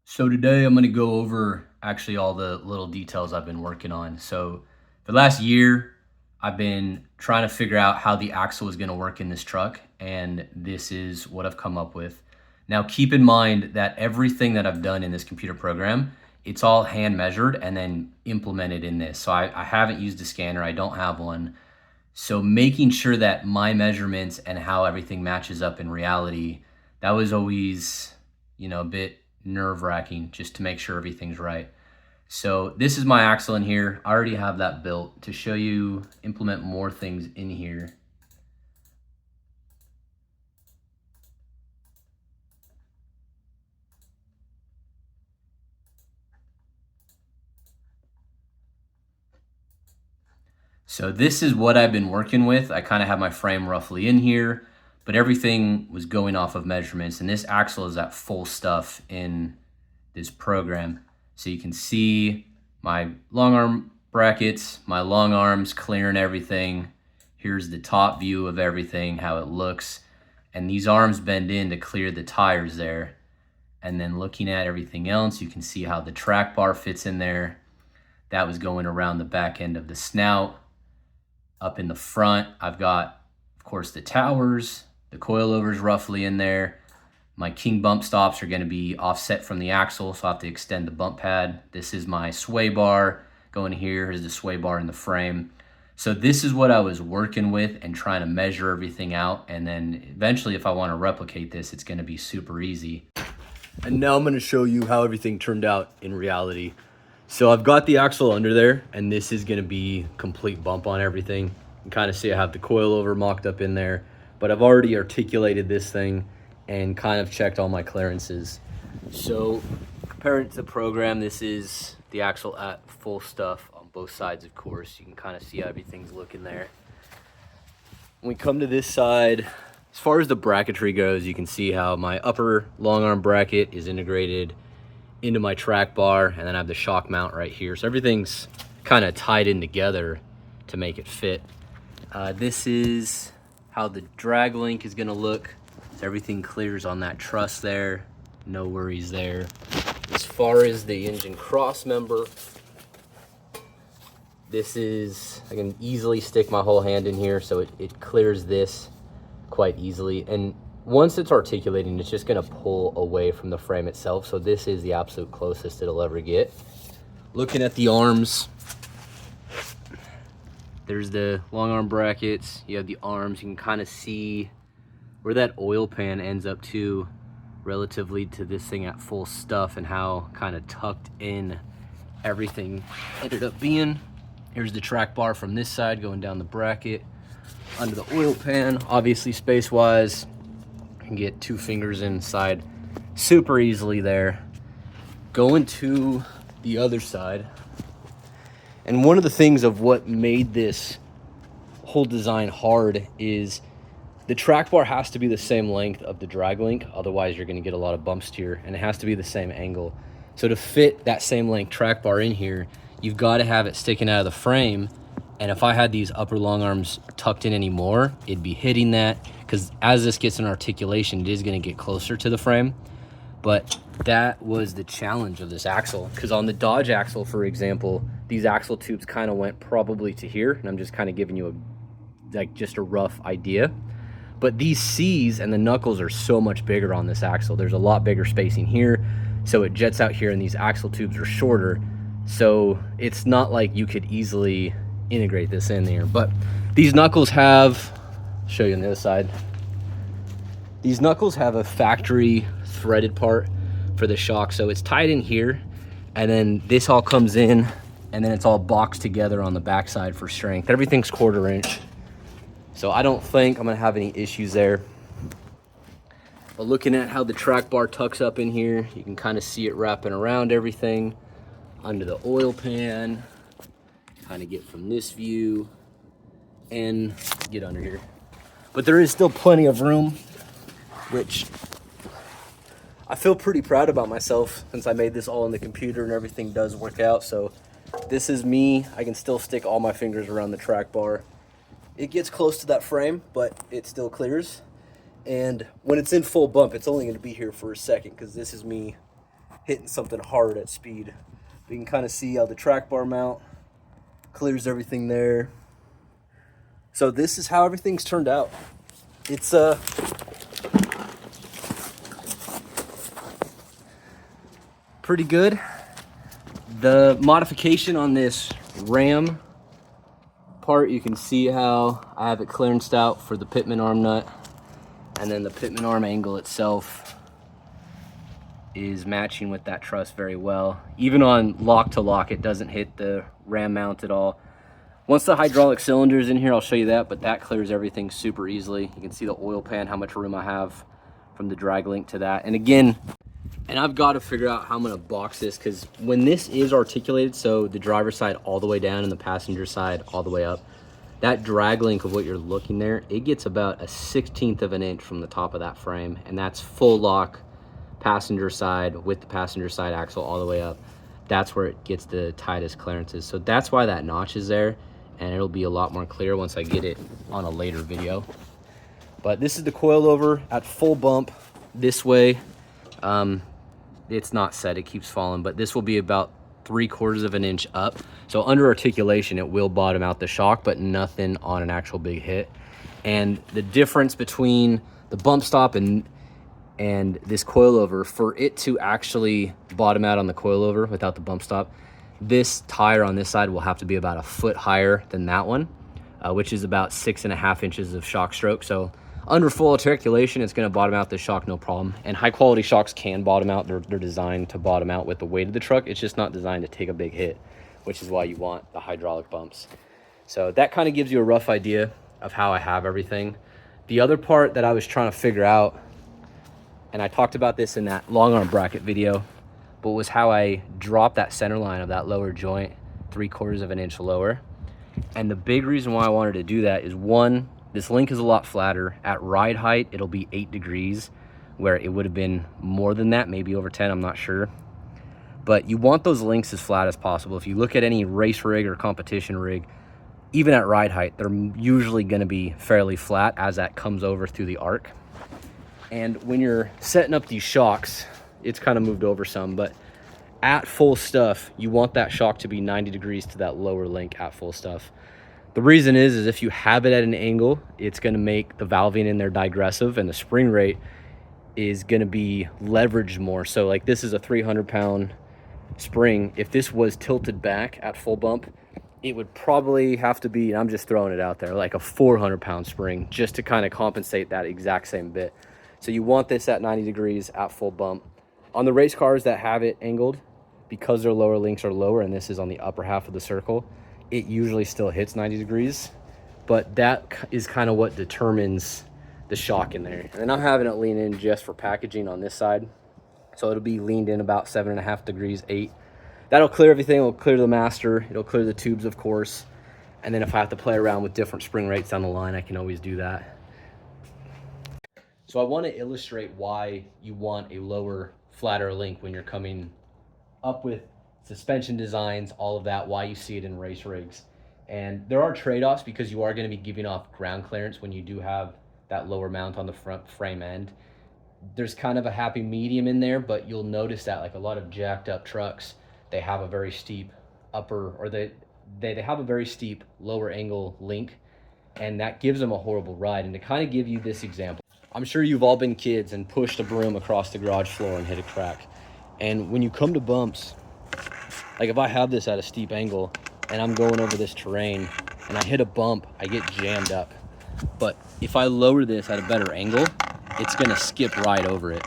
So today I'm going to go over actually all the little details I've been working on. So for the last year, I've been trying to figure out how the axle is going to work in this truck, and this is what I've come up with. Now keep in mind that everything that I've done in this computer program, it's all hand measured and then implemented in this. So I haven't used a scanner, I don't have one. So making sure that my measurements and how everything matches up in reality, that was always, a bit nerve-wracking just to make sure everything's right. So this is my axle in here. I already have that built. To show you, implement more things in here. So this is what I've been working with. I kind of have my frame roughly in here, but everything was going off of measurements, and this axle is at full stuff in this program. So you can see my long arm brackets, my long arms clearing everything. Here's the top view of everything, how it looks. And these arms bend in to clear the tires there. And then looking at everything else, you can see how the track bar fits in there. That was going around the back end of the snout. Up in the front, I've got, of course, the towers, the coilovers roughly in there. My king bump stops are going to be offset from the axle, so I have to extend the bump pad. This is my sway bar going here. Here's the sway bar in the frame. So this is what I was working with and trying to measure everything out. And then eventually, if I want to replicate this, it's going to be super easy. And now I'm going to show you how everything turned out in reality. So I've got the axle under there, and this is going to be complete bump on everything. You can kind of see I have the coilover mocked up in there, but I've already articulated this thing and kind of checked all my clearances. So comparing it to the program, this is the axle at full stuff on both sides, of course. You can kind of see how everything's looking there. When we come to this side, as far as the bracketry goes, you can see how my upper long arm bracket is integrated into my track bar, and then I have the shock mount right here. So everything's kind of tied in together to make it fit. This is how the drag link is going to look. So everything clears on that truss there. No worries there. As far as the engine cross member, this is, I can easily stick my whole hand in here, so it clears this quite easily. And once it's articulating, it's just going to pull away from the frame itself. So this is the absolute closest it'll ever get. Looking at the arms, there's the long arm brackets. You have the arms. You can kind of see where that oil pan ends up to relatively to this thing at full stuff, and how kind of tucked in everything ended up being. Here's the track bar from this side going down the bracket under the oil pan. Obviously, space-wise, you can get 2 fingers inside super easily there. Going to the other side, and one of the things of what made this whole design hard is the track bar has to be the same length of the drag link, otherwise you're going to get a lot of bump steer, and it has to be the same angle. So to fit that same length track bar in here, you've got to have it sticking out of the frame. And if I had these upper long arms tucked in anymore, it'd be hitting that, because as this gets an articulation, it is going to get closer to the frame. But that was the challenge of this axle, because on the Dodge axle, for example, these axle tubes kind of went probably to here, and I'm just kind of giving you just a rough idea. But these C's and the knuckles are so much bigger on this axle. There's a lot bigger spacing here, so it jets out here, and these axle tubes are shorter. So it's not like you could easily integrate this in there. But these knuckles have, I'll show you on the other side. These knuckles have a factory threaded part for the shock. So it's tied in here, and then this all comes in, and then it's all boxed together on the backside for strength. Everything's 1/4 inch. So I don't think I'm gonna have any issues there. But looking at how the track bar tucks up in here, you can kind of see it wrapping around everything under the oil pan. Kind of get from this view and get under here. But there is still plenty of room, which I feel pretty proud about myself since I made this all in the computer and everything does work out. So this is me. I can still stick all my fingers around the track bar. It gets close to that frame, but it still clears. And when it's in full bump, it's only going to be here for a second, because this is me hitting something hard at speed. You can kind of see how the track bar mount clears everything there. So this is how everything's turned out. It's pretty good. The modification on this ram part, you can see how I have it clearanced out for the pitman arm nut, and then the pitman arm angle itself is matching with that truss very well. Even on lock to lock, it doesn't hit the ram mount at all. Once the hydraulic cylinder is in here, I'll show you that, but that clears everything super easily. You can see the oil pan, how much room I have from the drag link to that. And again, and I've got to figure out how I'm gonna box this, because when this is articulated, so the driver's side all the way down and the passenger side all the way up, that drag link of what you're looking there, it gets about a 1/16 of an inch from the top of that frame, and that's full lock passenger side with the passenger side axle all the way up. That's where it gets the tightest clearances. So that's why that notch is there, and it'll be a lot more clear once I get it on a later video. But this is the coilover at full bump this way. It's not set, it keeps falling, but this will be about 3/4 of an inch up. So under articulation, it will bottom out the shock, but nothing on an actual big hit. And the difference between the bump stop and this coilover, for it to actually bottom out on the coilover without the bump stop, this tire on this side will have to be about 1 foot higher than that one, which is about 6.5 inches of shock stroke. So under full articulation, it's going to bottom out the shock no problem. And high quality shocks can bottom out. They're designed to bottom out with the weight of the truck. It's just not designed to take a big hit, which is why you want the hydraulic bumps. So that kind of gives you a rough idea of how I have everything. The other part that I was trying to figure out, and I talked about this in that long arm bracket video, but was how I dropped that center line of that lower joint 3/4 of an inch lower. And the big reason why I wanted to do that is, one, this link is a lot flatter. At ride height, it'll be 8 degrees, where it would have been more than that, maybe over 10, I'm not sure. But you want those links as flat as possible. If you look at any race rig or competition rig, even at ride height, they're usually gonna be fairly flat as that comes over through the arc. And when you're setting up these shocks, it's kind of moved over some, but at full stuff, you want that shock to be 90 degrees to that lower link at full stuff. The reason is if you have it at an angle, it's going to make the valving in there digressive, and the spring rate is going to be leveraged more. So like, this is a 300-pound spring. If this was tilted back at full bump, it would probably have to be, and I'm just throwing it out there, like a 400-pound spring, just to kind of compensate that exact same bit. So you want this at 90 degrees at full bump. On the race cars that have it angled, because their lower links are lower and this is on the upper half of the circle, it usually still hits 90 degrees, but that is kind of what determines the shock in there. And then I'm having it lean in just for packaging on this side. So it'll be leaned in about 7.5 degrees, 8. That'll clear everything. It'll clear the master. It'll clear the tubes, of course. And then if I have to play around with different spring rates down the line, I can always do that. So I want to illustrate why you want a lower, flatter link when you're coming up with suspension designs, all of that, why you see it in race rigs. And there are trade-offs, because you are going to be giving off ground clearance when you do have that lower mount on the front frame end. There's kind of a happy medium in there, but you'll notice that like a lot of jacked up trucks, they have a very steep upper, or they have a very steep lower angle link, and that gives them a horrible ride. And to kind of give you this example, I'm sure you've all been kids and pushed a broom across the garage floor and hit a crack. And when you come to bumps, like if I have this at a steep angle and I'm going over this terrain and I hit a bump, I get jammed up. But if I lower this at a better angle, it's gonna skip right over it.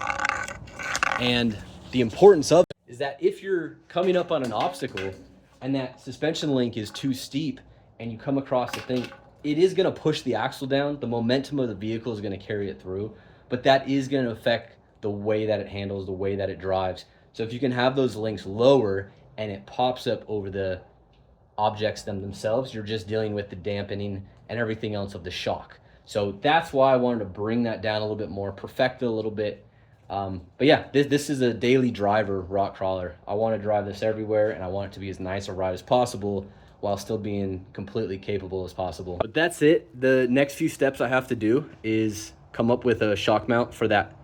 And the importance of it is that if you're coming up on an obstacle and that suspension link is too steep and you come across the thing, it is gonna push the axle down. The momentum of the vehicle is gonna carry it through, but that is gonna affect the way that it handles, the way that it drives. So if you can have those links lower and it pops up over the objects themselves, you're just dealing with the dampening and everything else of the shock. So that's why I wanted to bring that down a little bit more, perfect it a little bit. But yeah, this is a daily driver rock crawler. I want to drive this everywhere, and I want it to be as nice a ride as possible while still being completely capable as possible. But that's it. The next few steps I have to do is come up with a shock mount for that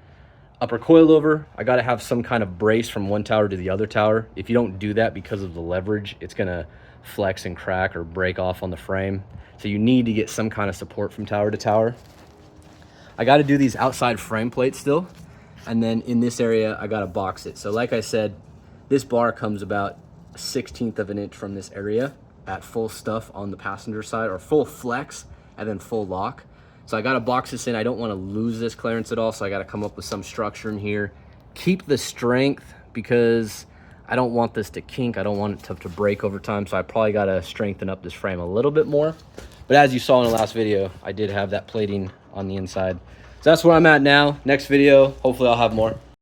Upper coilover, I got to have some kind of brace from one tower to the other tower. If you don't do that because of the leverage, it's going to flex and crack or break off on the frame. So you need to get some kind of support from tower to tower. I got to do these outside frame plates still. And then in this area, I got to box it. So like I said, this bar comes about 1/16 of an inch from this area at full stuff on the passenger side, or full flex and then full lock. So I got to box this in. I don't want to lose this clearance at all, so I got to come up with some structure in here. Keep the strength because I don't want this to kink. I don't want it to break over time, so I probably got to strengthen up this frame a little bit more. But as you saw in the last video, I did have that plating on the inside. So that's where I'm at now. Next video, hopefully I'll have more.